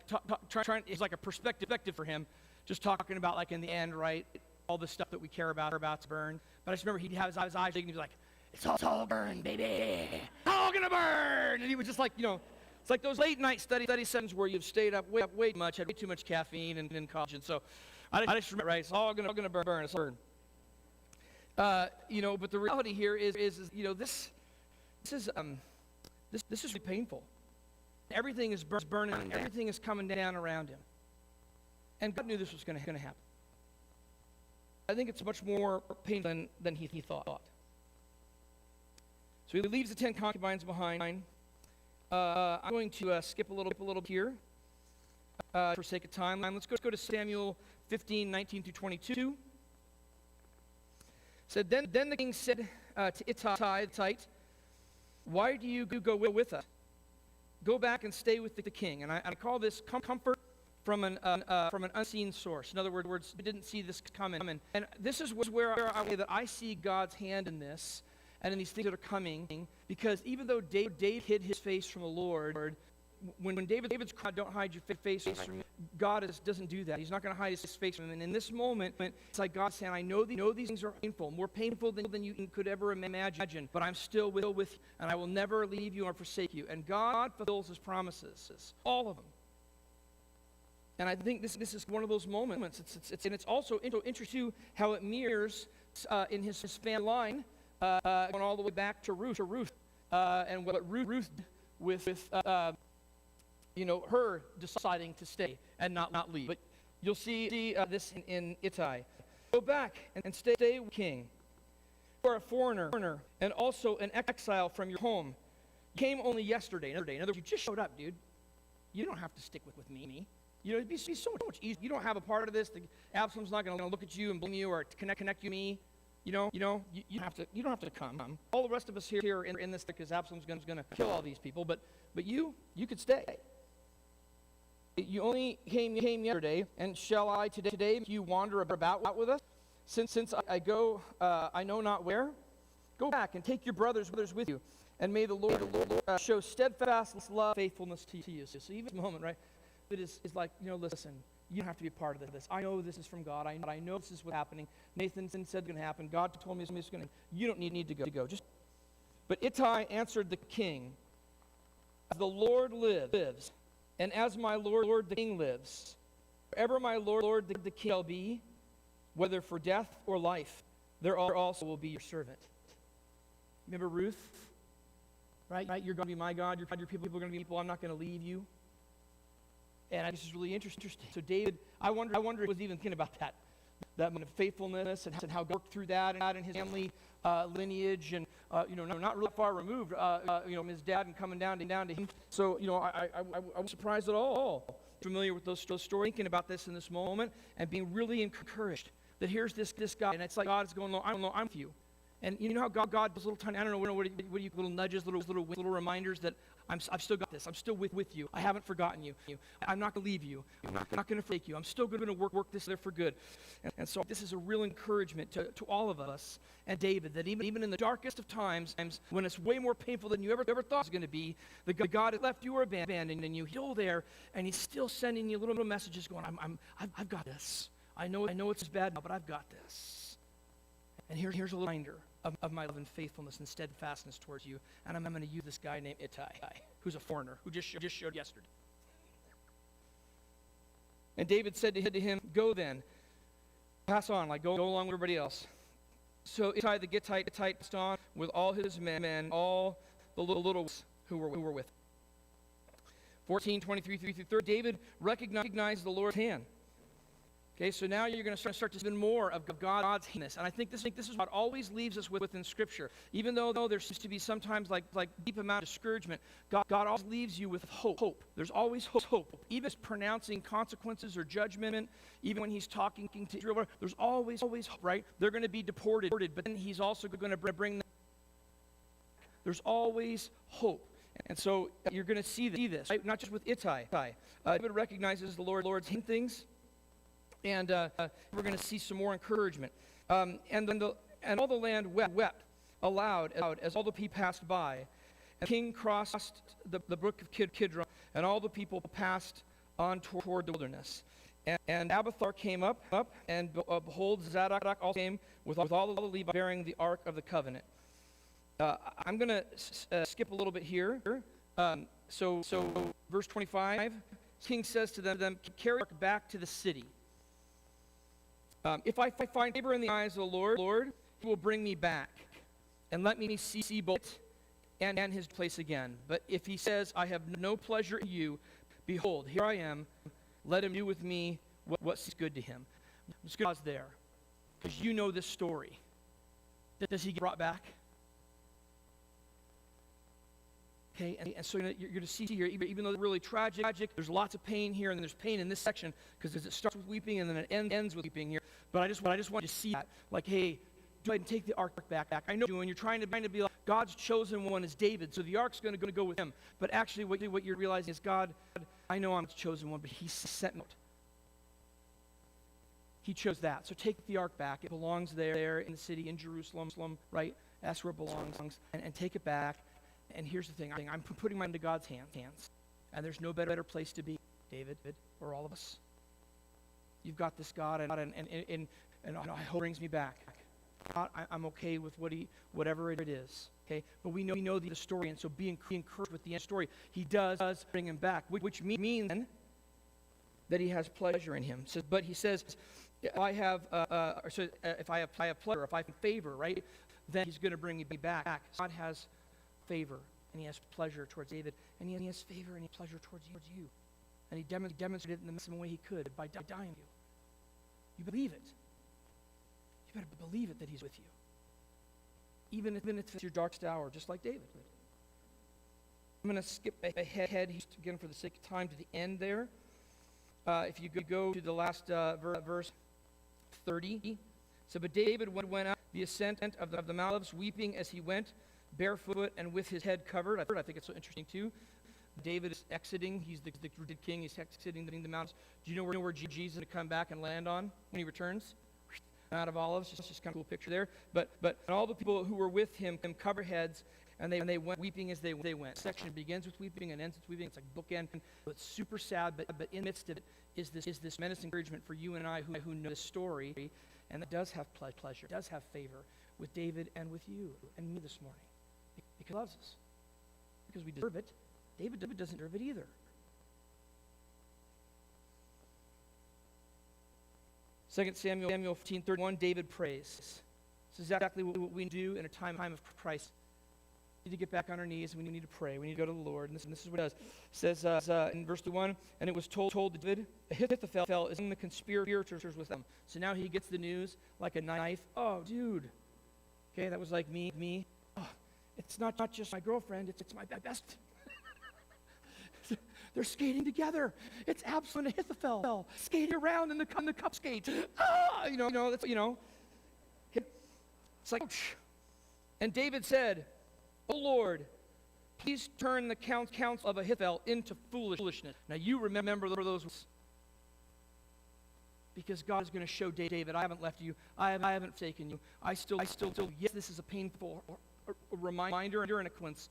trying. It's like a perspective for him, just talking about like in the end, right? All the stuff that we care about to burn. But I just remember he'd have his eyes big and he'd be like, "It's all burn, baby. It's all gonna burn." And he was just like, it's like those late night study sessions where you've stayed up way too much, had way too much caffeine in college, and so I just remember, right? It's all gonna burn. It's all burn. But the reality here is this is really painful. Everything is burning. Everything is coming down around him. And God knew this was going to happen. I think it's much more painful than he thought. So he leaves the 10 concubines behind. I'm going to skip a little here for sake of time. Let's go to Samuel 15, 19 through 22. Said, then the king said to Ittai, why do you go with us? Go back and stay with the king. And I call this comfort from an unseen source. In other words, we didn't see this coming. And this is where I see God's hand in this and in these things that are coming. Because even though David hid his face from the Lord, when David's cried, don't hide your face from me, God doesn't do that. He's not going to hide his face from him. And in this moment, it's like God saying, I know these things are painful, more painful than you could ever imagine, but I'm still with you, and I will never leave you or forsake you. And God fulfills his promises, all of them. And I think this is one of those moments. It's also interesting how it mirrors in his family line, going all the way back to Ruth, and what Ruth did with her deciding to stay and not leave. But you'll see this in Ittai. Go back and stay with king. You are a foreigner and also an exile from your home. You came only yesterday. In other words, you just showed up, dude. You don't have to stick with me. It'd be so much easier. You don't have a part of this. Absalom's not going to look at you and blame you or connect you to me. You don't have to come. All the rest of us here in this, because Absalom's going to kill all these people. But you could stay. You only came yesterday, and shall I today make you wander about with us? Since I go, I know not where. Go back and take your brothers with you, and may the Lord show steadfast love, faithfulness to you. So even this moment, right? It is like, listen, you don't have to be a part of this. I know this is from God. I know this is what's happening. Nathan said it's going to happen. God told me it's going to happen. You don't need to go. But Ittai answered the king, as the Lord lives, and as my Lord the king lives, wherever my Lord the king shall be, whether for death or life, there also will be your servant. Remember Ruth? Right? You're going to be my God. Your people are going to be people. I'm not going to leave you. And this is really interesting. So David, I wonder if he was even thinking about that moment of faithfulness and how God worked through that and in his family lineage and not really far removed, his dad and coming down to him. So I was surprised at all. Familiar with those stories, thinking about this in this moment and being really encouraged that here's this guy, and it's like God is going, I'm with you. And you know how God does little tiny, I don't know, what do you little nudges, little reminders that I've still got this. I'm still with you. I haven't forgotten you. I'm not going to leave you. I'm not going to forsake you. I'm still going to work this there for good. And so this is a real encouragement to all of us and David, that even in the darkest of times, when it's way more painful than you ever thought it was going to be, the God that left you or abandoned you, he's still there, and he's still sending you little messages going, I've got this. I know it's bad now, but I've got this. And here's a reminder of my love and faithfulness and steadfastness towards you. And I'm going to use this guy named Ittai, who's a foreigner, who just showed yesterday. And David said to him, go then, pass on, go along with everybody else. So Ittai the Gittite passed on with all his men, all the little ones who were with him. 14:23 through 30, David recognized the Lord's hand. Okay, so now you're going to start to see even more of God's handness. And I think this is what always leaves us within Scripture. Even though there seems to be sometimes like deep amount of discouragement, God always leaves you with hope. There's always hope. Even as pronouncing consequences or judgment, even when he's talking to Israel, there's always hope, right? They're going to be deported, but then he's also going to bring them. There's always hope. And so you're going to see this, right? Not just with Ittai. David recognizes the Lord's hand things. And we're going to see some more encouragement. And all the land wept aloud as all the people passed by. And the king crossed the brook of Kidron, and all the people passed on toward the wilderness. And Abiathar came up, and behold, Zadok also came with all the Levites bearing the ark of the covenant. I'm going to skip a little bit here. So verse 25, the king says to them, carry the ark back to the city. If I find favor in the eyes of the Lord, he will bring me back and let me see both and his place again. But if he says, I have no pleasure in you, behold, here I am. Let him do with me what seems good to him. Let's go there, because you know this story. Does he get brought back? Okay, and so you're going to see here, even though it's really tragic, there's lots of pain here, and then there's pain in this section, because it starts with weeping, and then it ends with weeping here. But I just want you to see that, like, hey, go ahead and take the ark back. I know you're trying to be like, God's chosen one is David, so the ark's going to go with him. But actually, what you're realizing is, God, I know I'm the chosen one, but he sent me out. He chose that. So take the ark back. It belongs there in the city, in Jerusalem, right? That's where it belongs. And take it back. And here's the thing. I'm putting mine into God's hands. And there's no better place to be, David, or all of us. You've got this God, and I hope it brings me back. I'm okay with whatever it is. Okay? But we know the story, and so be encouraged with the end story. He does bring him back, which means then that he has pleasure in him. But he says, if I have pleasure, if I have favor, right, then he's going to bring me back. God has favor, and he has pleasure towards David, and he has favor and pleasure towards you. And he demonstrated it in the maximum way he could by dying you. You believe it. You better believe it that he's with you. Even if it's your darkest hour, just like David. I'm going to skip ahead, again, for the sake of time, to the end there. If you go to the last verse 30. So, but David went out the ascent of the Mount Olives, weeping as he went, barefoot and with his head covered. I think it's so interesting too. David is exiting. He's the king. He's exiting the mountains. Do you know where Jesus is going to come back and land on when he returns? Mount of Olives. Just kind of a cool picture there. But all the people who were with him cover heads, and they went weeping as they went. The section begins with weeping and ends with weeping. It's like bookend. It's super sad, but in the midst of it is this tremendous encouragement for you and I who know this story, and that does have pleasure, does have favor with David and with you and me this morning, because he loves us, because we deserve it. David doesn't deserve it either. 2 Samuel 15:31, David prays. This is exactly what we do in a time of crisis. We need to get back on our knees, and we need to pray. We need to go to the Lord, and this is what it does. It says in verse 1, and it was told to David, Ahithophel is in the conspirators with them. So now he gets the news like a knife. Oh, dude. Okay, that was like me. Oh, it's not just my girlfriend, it's my best. They're skating together. It's Absalom and Ahithophel skating around in the cup skate. That's. It's like, ouch. And David said, "O Lord, please turn the counsel of Ahithophel into foolishness." Now you remember those words, because God is going to show David, I haven't left you. I haven't forsaken you. I still. Yes, this is a painful reminder and a coincidence.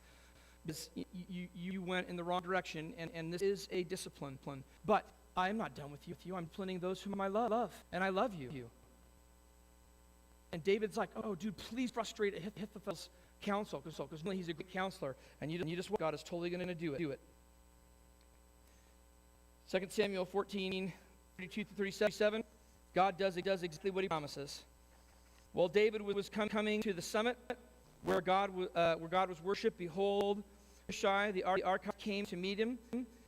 You went in the wrong direction, and this is a discipline. But I am not done with you. I'm disciplining those whom I love, and I love you. And David's like, oh, dude, please frustrate Ahithophel's counsel, because he's a good counselor, and you just God is totally going to do it. 2 Samuel 14, 32-37, God does exactly what he promises. While David was coming to the summit where God was worshipped, behold, Shai, the ark came to meet him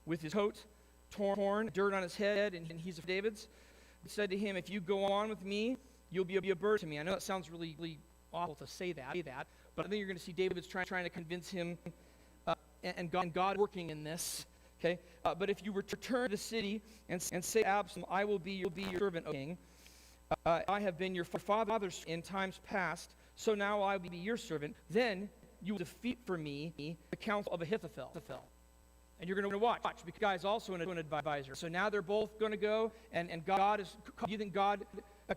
with his coat torn, dirt on his head, and he's of David's. He said to him, if you go on with me, you'll be a burden to me. I know that sounds really, really awful to say that, but I think you're going to see David's trying to convince him, and God working in this. Okay, but if you return to the city and say, Absalom, I will be your servant, O king. I have been your father's in times past, so now I will be your servant. Then you will defeat for me the counsel of Ahithophel. And you're going to watch, because guy's also an advisor. So now they're both going to go, and God is. Do you think God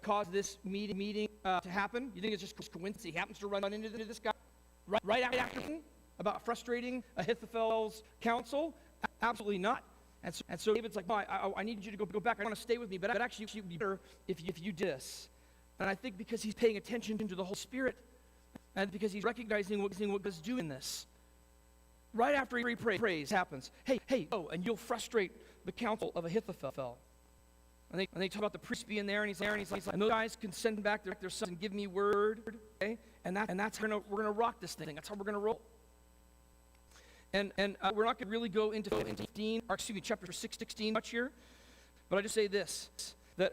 caused this meeting to happen? You think it's just coincidence he happens to run into this guy right after about frustrating Ahithophel's counsel? Absolutely not. And so David's like, I need you to go back. I want to stay with me, but actually it would be better if you did this. And I think because he's paying attention to the Holy Spirit, and because he's recognizing what God's doing this. Right after he prays happens, hey, and you'll frustrate the counsel of Ahithophel. And they talk about the priest being there, and he's like, and those guys can send back their sons and give me word, okay? And that's how we're gonna rock this thing. That's how we're gonna roll. And we're not going to really go into chapter 16 much here, but I just say this, that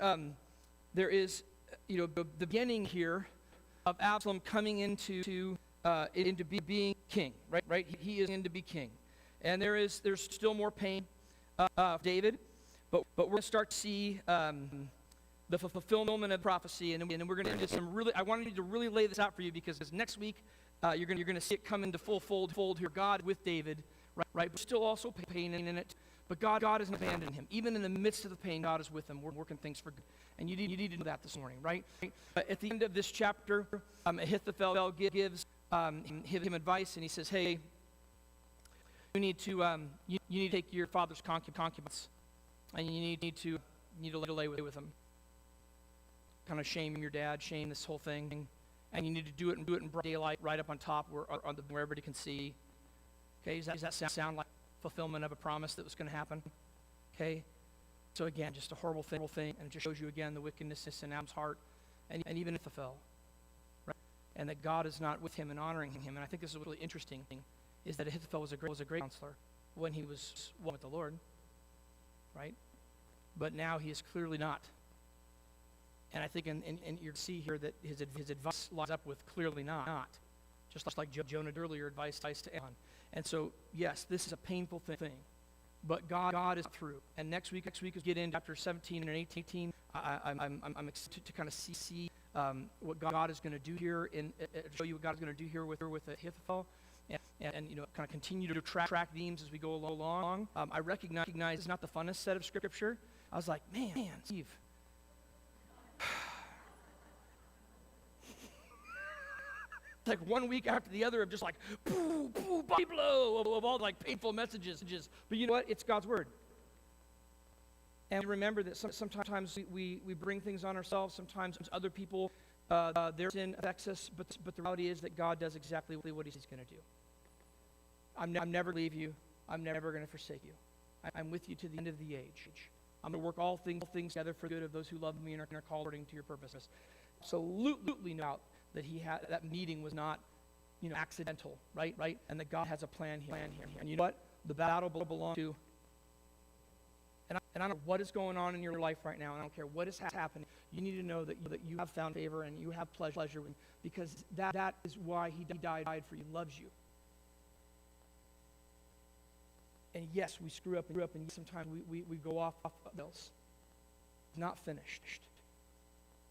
there is, the beginning here of Absalom coming into being king, right? He is in to be king, and there's still more pain of David, but we're going to start to see the fulfillment of prophecy, and we're going to do some really, I wanted to really lay this out for you because next week you're going to see it come into full fold here. God with David, right? But still also pain in it. But God hasn't abandoned him. Even in the midst of the pain, God is with him. We're working things for good. And you need to know that this morning, right? At the end of this chapter, Ahithophel gives him advice, and he says, hey, you need to take your father's concubines, and you need to lay with them. Kind of shame your dad, shame this whole thing, and you need to do it in broad daylight, right up on top where everybody can see. Okay, does that sound like fulfillment of a promise that was going to happen? Okay, so again, just a horrible thing, and it just shows you again the wickedness in Absalom's heart, and even if it fell, right? And that God is not with him and honoring him. And I think this is really interesting, is that Ahithophel was a great counselor when he was with the Lord, right? But now he is clearly not. And I think and you see here that his advice lines up with clearly not. Just like Jonah earlier advice to Ahon. And so, yes, this is a painful thing. But God is through. And next week we get into chapter 17 and 18. I'm excited to kind of see what God is going to do here, show you what God is going to do here with Ahithophel. And kind of continue to track themes as we go along. I recognize it's not the funnest set of scripture. I was like, man, Steve. Like one week after the other of just like, body blow of all like painful messages. But you know what? It's God's word. And remember that sometimes we bring things on ourselves. Sometimes other people, their sin affects us. But the reality is that God does exactly what he's going to do. I'm never leave you. I'm never going to forsake you. I'm with you to the end of the age. I'm going to work all things together for the good of those who love me and are called according to your purposes. Absolutely no doubt that that meeting was not, accidental, right? And that God has a plan here. And you know what? The battle belongs to. And I don't know what is going on in your life right now, and I don't care what is happening. You need to know that you have found favor and you have pleasure, because that is why he died for you. He loves you. And yes, we screw up, and sometimes we go off rails. It's not finished.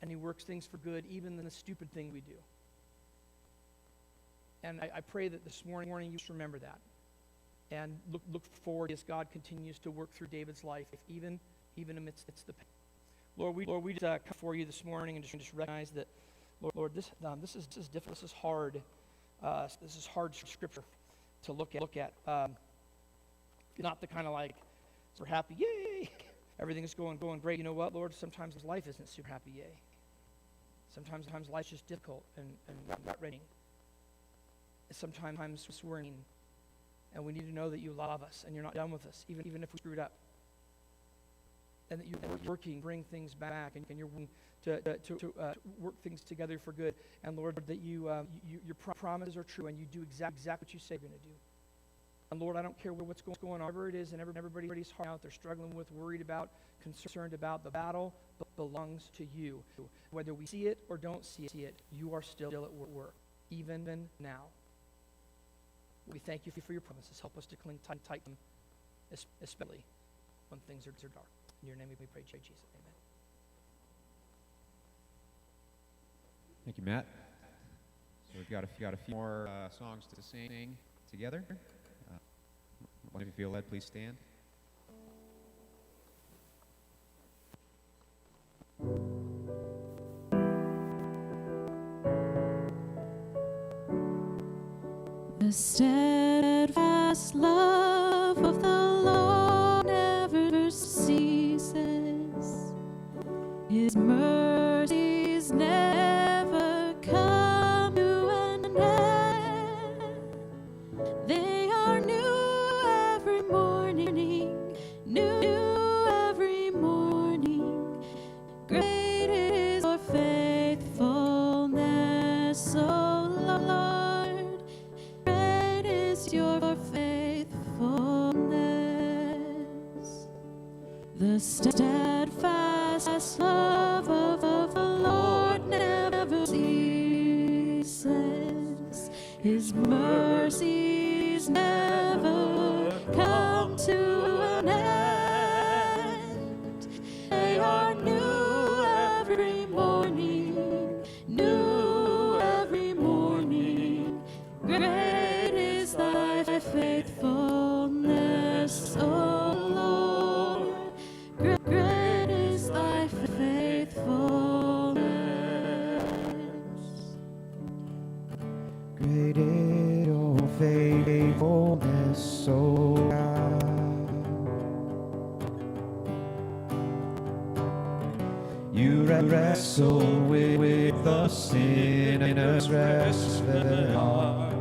And he works things for good, even in the stupid thing we do. And I pray that this morning you just remember that. And look forward as God continues to work through David's life, even amidst the pain. Lord, we just come before you this morning and just recognize that, Lord, this is difficult. This is hard. This is hard scripture to look at. Not the kind of like, we're happy, yay! Everything's going great. You know what, Lord? Sometimes life isn't super happy, yay. Sometimes life's just difficult and not ready. Sometimes we're in, and we need to know that you love us and you're not done with us, even if we screwed up. And that you're working, bring things back, and you're working to work things together for good. And Lord, that your promises are true, and you do exactly what you say you're going to do. And Lord, I don't care what's going on, whatever it is, and everybody's heart out there struggling with, worried about, concerned about, the battle belongs to you. Whether we see it or don't see it, you are still at work, even now. We thank you for your promises. Help us to cling tight, especially when things are dark. In your name we pray, Jesus. Amen. Thank you, Matt. So we've got a few more songs to sing together. If you feel led, please stand. The steadfast love of the Lord never ceases. His mercies never come to an end. They are new every morning, new every morning. Great is your faithfulness, O Lord. Great is your faithfulness. The steadfast love of the Lord never ceases. His mercies never come to an end. They are new faithfulness, oh God. You wrestle with the sinner's restless heart.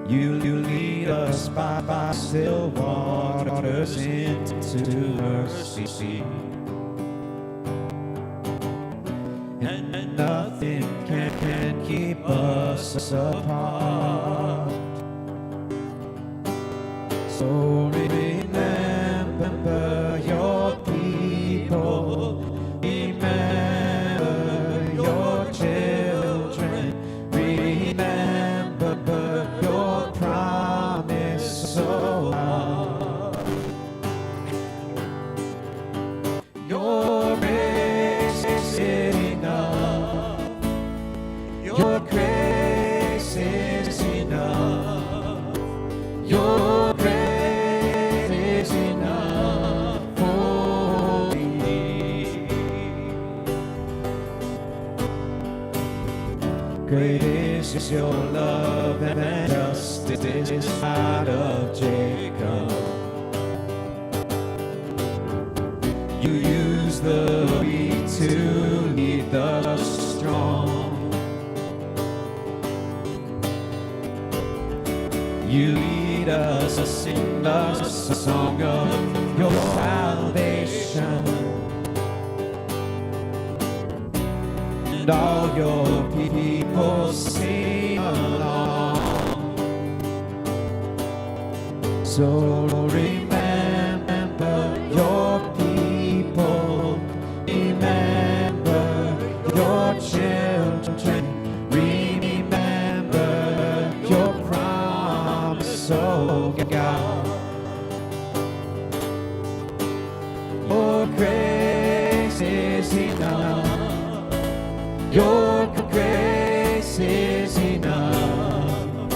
You lead us by still waters into mercy. And nothing can keep us apart. So remember your people, remember your children, remember your promise, oh God. Your grace is enough. Your grace is enough. Your grace is enough for me. Great is your love and justice out of Jacob. You use the weak to lead the strong. You lead us to sing the song of your salvation. And all your people sing along. So remember your people, remember your children, remember your promise, oh God. Your grace is enough. Your grace is enough.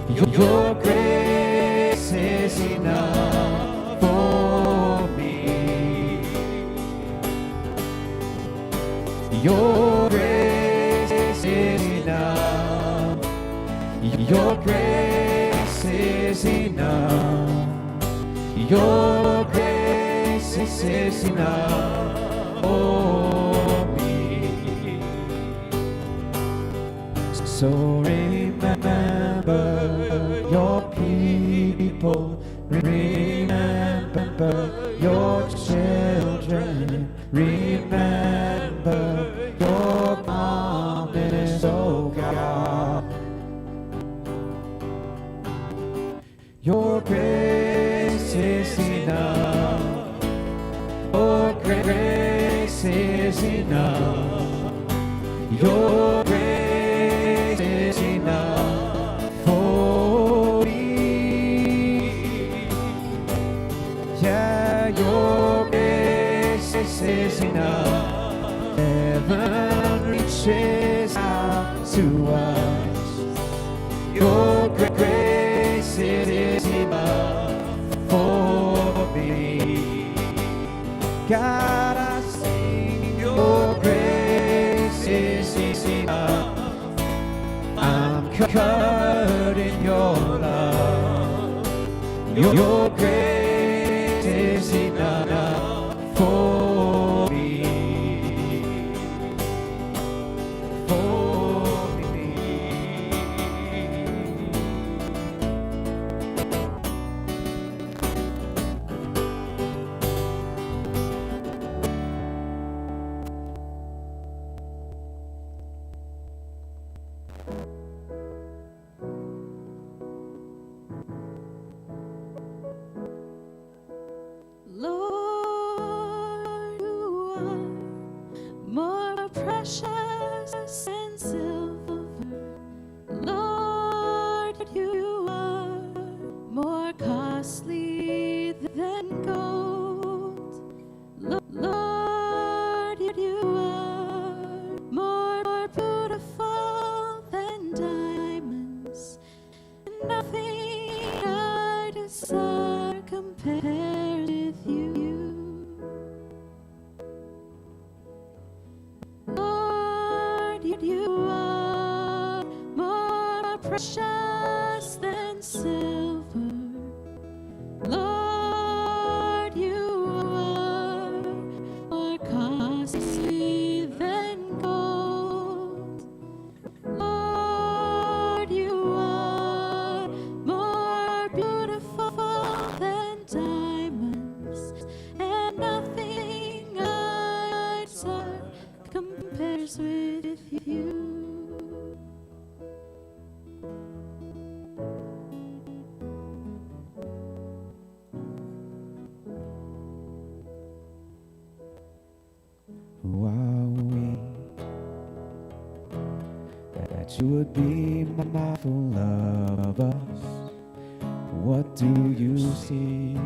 Your grace is enough for me. Your grace is enough. Your grace is enough. Your grace is enough for me. So remember your people, remember your children, remember your promise, oh God. Your grace is enough. Your grace is enough. Your grace is enough for me. Yeah, your grace is enough. Heaven reaches out to us. Your grace is enough for me. God, I sing your grace is enough. I'm covered in your love. Your grace is enough for me. For me. Lord, you are more precious than silver. Lord, you are more costly than gold. Lord, you are more beautiful than diamonds. Nothing I desire compares with you. Lord, you are more precious than silver. Lord, you are more costly than gold. Lord, you are more beautiful than diamonds, and nothing I desire compares with you. Who are we that you would be mindful of us? What do you see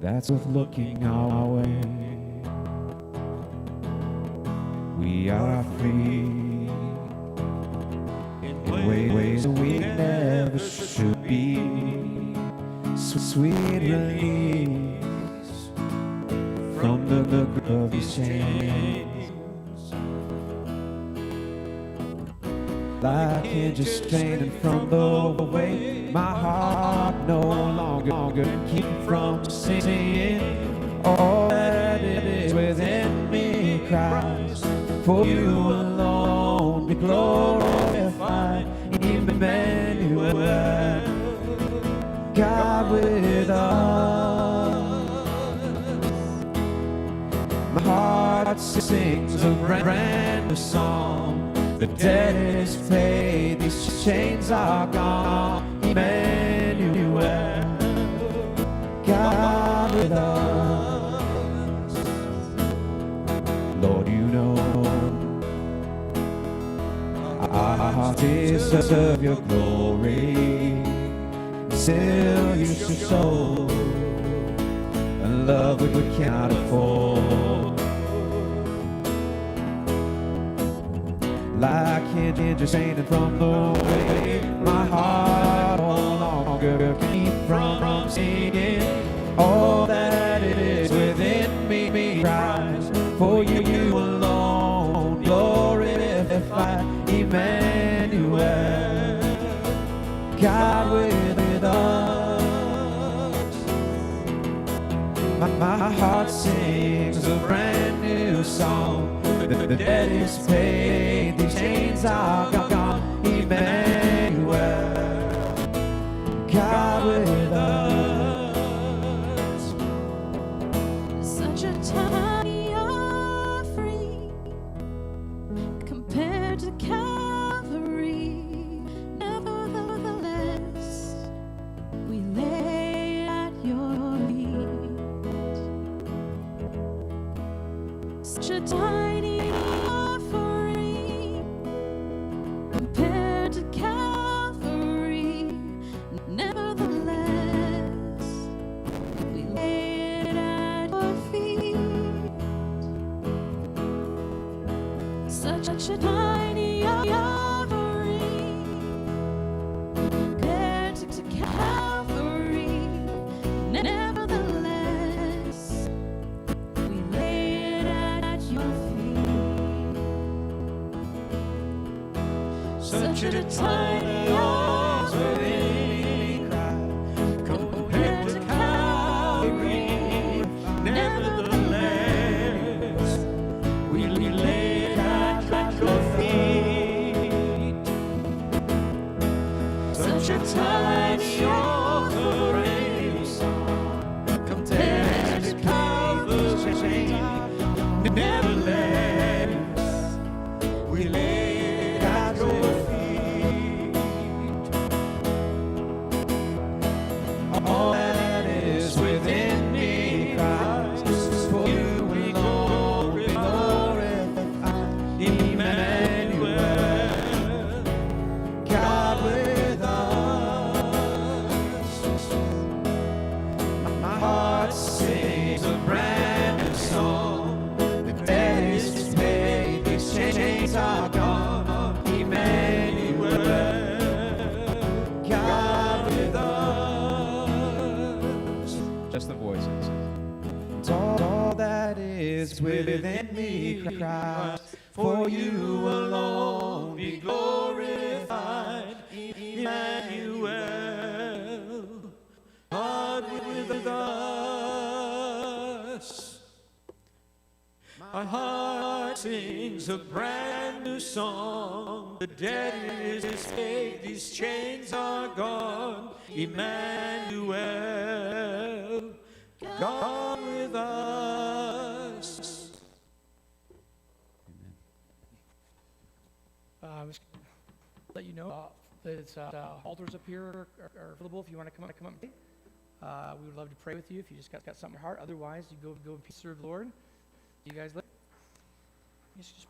that's worth looking our way? We are free in ways we never should be. Sweet release from the grip of these chains. Like hinges straining from the weight, my heart no longer can keep from singing. All that it is within me cries, for you alone be glorified. Emmanuel, God with us. My heart sings a brand new song. The debt is paid, these chains are gone. Emmanuel, God with us. Lord, you know our heart deserve your glory. Still you should show a love we cannot afford. Like hinges hanging from the way, my heart no longer can keep from singing. All that it is within me cries, for you alone glorify. Emmanuel, God with us. My heart sings a brand new song. The debt is paid, these chains are gone. Emmanuel, God with us. Such a tiny offering compared to Calvary. Nevertheless, we lay at your feet. Such a tiny offering compared to Calvary. Nevertheless, we lay it at your feet. Such a tiny offering compared to Calvary. Nevertheless, we lay it at your feet. Such a tiny offering compared to Calvary. Nevertheless, we lay it at your feet. Such a tiny offering compared to Calvary. Nevertheless, we lay it at your feet. All that is within me cries, for you alone be glorified. Emmanuel, God with us. My heart sings a brand new song. The debt is paid, these chains are gone. Emmanuel, God with us. Just the voices. All that is within me cries, for you alone be glorified. sings a brand new song. The dead is paid, these chains are gone. Emmanuel, God with us. Just let you know that it's altars up here are available if you want to come up. We would love to pray with you if you just got something in your heart. Otherwise, you go and serve the Lord. See you guys later. Just